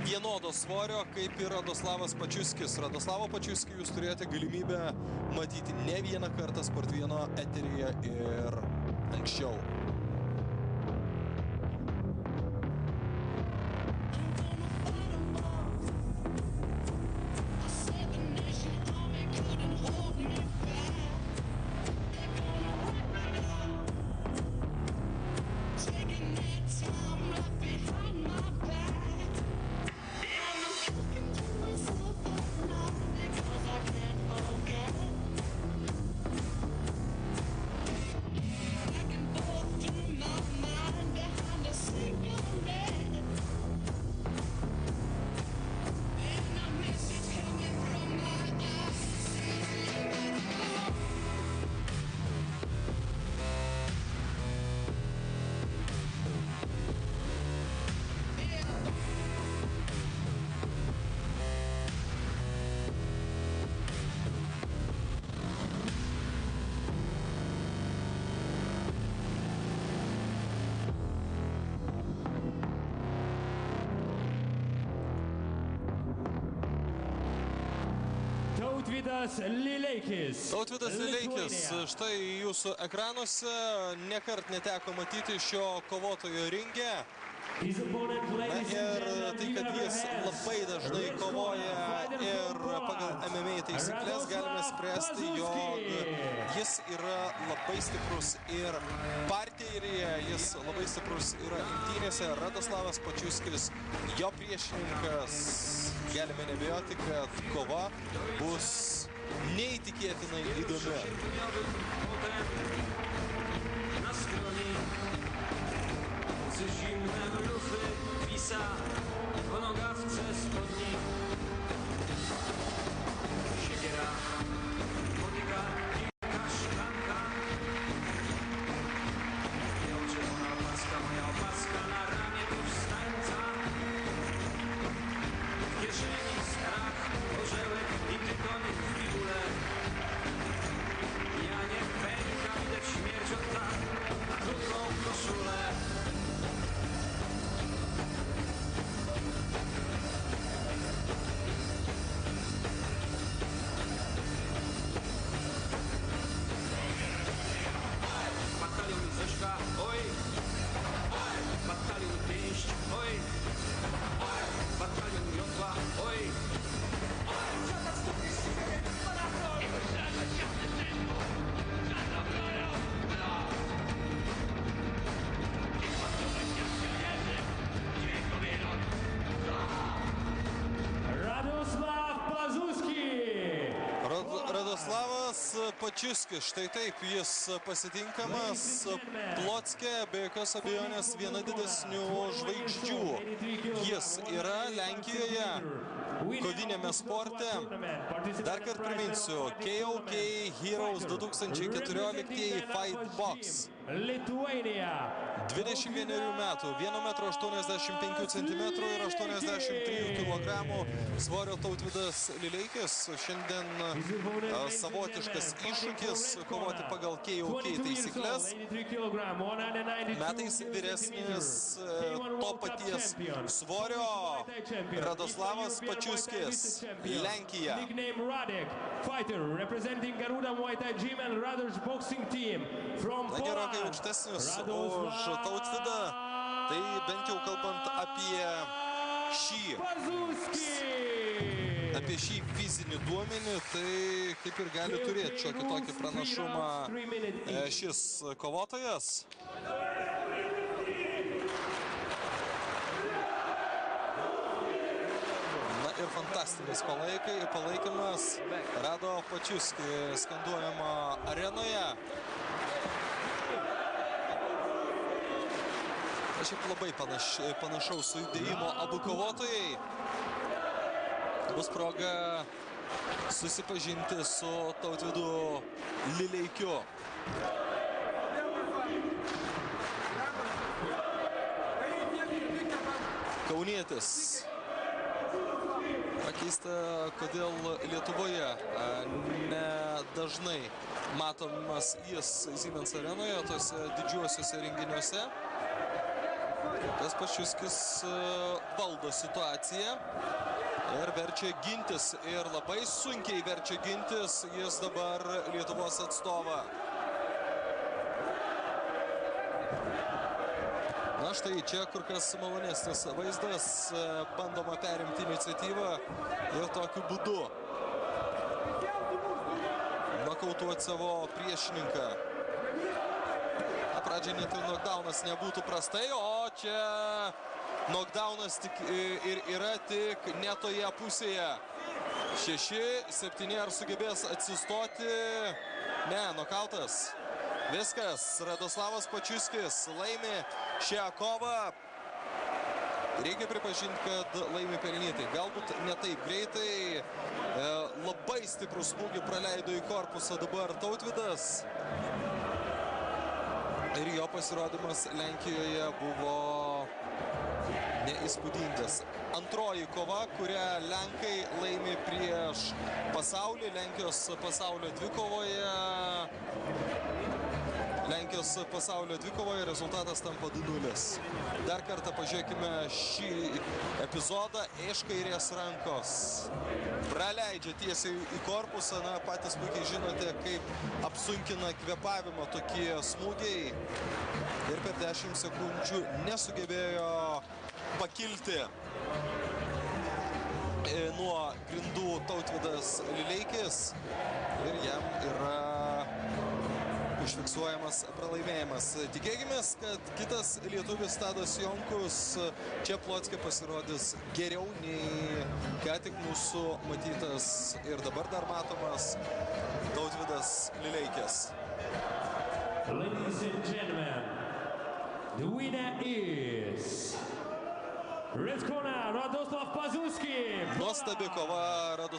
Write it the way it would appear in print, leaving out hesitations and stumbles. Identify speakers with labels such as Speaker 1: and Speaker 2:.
Speaker 1: vienodo svorio, kaip ir Radoslavas Pačiuskis. Radoslavą Pačiuskį jūs turėjote galimybę matyti ne vieną kartą Sport 1 eteryje ir anksčiau.
Speaker 2: Tautvydas Lileikis.
Speaker 1: Tautvydas Lileikis, štai jūsų ekranuose nekart neteko matyti šio kovotojo ringe. Na ir tai, kad jis labai dažnai kovoja ir pagal MMA taisyklės galime spręsti, jog jis yra labai stiprus ir partijoje, jis labai stiprus yra imtynėse. Radoslavas Pačiuskis, jo priešininkas, galime nebijoti, kad kova bus neįtikėtinai įdomi.
Speaker 3: Zimne lufy wisa w nogawce spodni. Siekiera, motyka, kilka szklanka. Biało-czerwona opaska, moja opaska na ramię powstańca. W kieszeni strach, orzełek i tytoń w bibule. Ja nie pęka, widać śmierć od tak na krótką koszulę. Oj, batalion pięść, oj, batalion miotła, oj.
Speaker 2: Radosław Pazuski.
Speaker 1: Radoslavas Pačiuskis, štai taip jis pasitinkamas Plocke, be jokios abejonės viena didesnių žvaigždžių. Jis yra Lenkijoje koviniame sporte. Dar kartą priminsiu, KOK Heroes 2014 Fight Box. 21 metų, 1,85 cm ir 83 kg svorio Tautvydas Lileikis. Šiandien savotiškas iššūkis kovoti pagal KOK taisyklės. Metais vyresnis to paties svorio Radoslavas Pačiuskis, Lenkija. Na gerokai aukštesnis už Tautvydą, tai bent jau kalbant apie šį fizinį duomenį, tai kaip ir gali turėti šiokį tokį pranašumą šis kovotojas. Na ir fantastinis palaikymas Rado Pačiuskį skanduojama arenoje. Šiaip labai panašaus sudėjimo abu kovotojai. Bus proga susipažinti su Tautvydu Lileikiu. Kaunietis. Pakeista, kodėl Lietuvoje nedažnai matomas jis Siemens arenoje, tose didžiuosiuose renginiuose. Tas Pačiuskis valdo situaciją ir verčia gintis. Ir labai sunkiai verčia gintis jis dabar Lietuvos atstovą. Na štai čia kur kas malonesnis vaizdas. Bandoma perimti iniciatyvą ir tokiu būdu nokautuoti savo priešininką. Pradžiai net ir knockdownas nebūtų prastai, o čia knockdownas yra tik ne toje pusėje. 6-7, ar sugebės atsistoti? Ne, nokautas. Viskas, Radoslavas Pačiuskis laimi šią kovą. Reikia pripažinti, kad laimi pelnytai. Galbūt ne taip greitai. Labai stiprų smūgį praleido į korpusą dabar Tautvydas. Ir jo pasirodymas Lenkijoje buvo neįspūdingas. Antroji kova, kurią Lenkai laimi prieš pasaulį. Lenkijos pasaulio dvikovoje rezultatas tampa 2-0. Dar kartą pažiūrėkime šį epizodą. Iš kairės rankos praleidžia tiesiai į korpusą. Na, patys puikiai žinote, kaip apsunkina kvėpavimą tokie smūgiai. Ir per 10 sekundžių nesugebėjo pakilti nuo grindų Tautvydas Lileikis. Ir jam yra užfiksuojamas pralaimėjimas. Tikėkimės, kad kitas lietuvis Tadas Jonkus čia Plocke pasirodys geriau nei ką tik mūsų matytas ir dabar dar matomas Tautvydas Lileikis.
Speaker 2: Ladies and gentlemen, the winner is Red Corner, Radoslav Pazuski.
Speaker 1: Nuostabi kova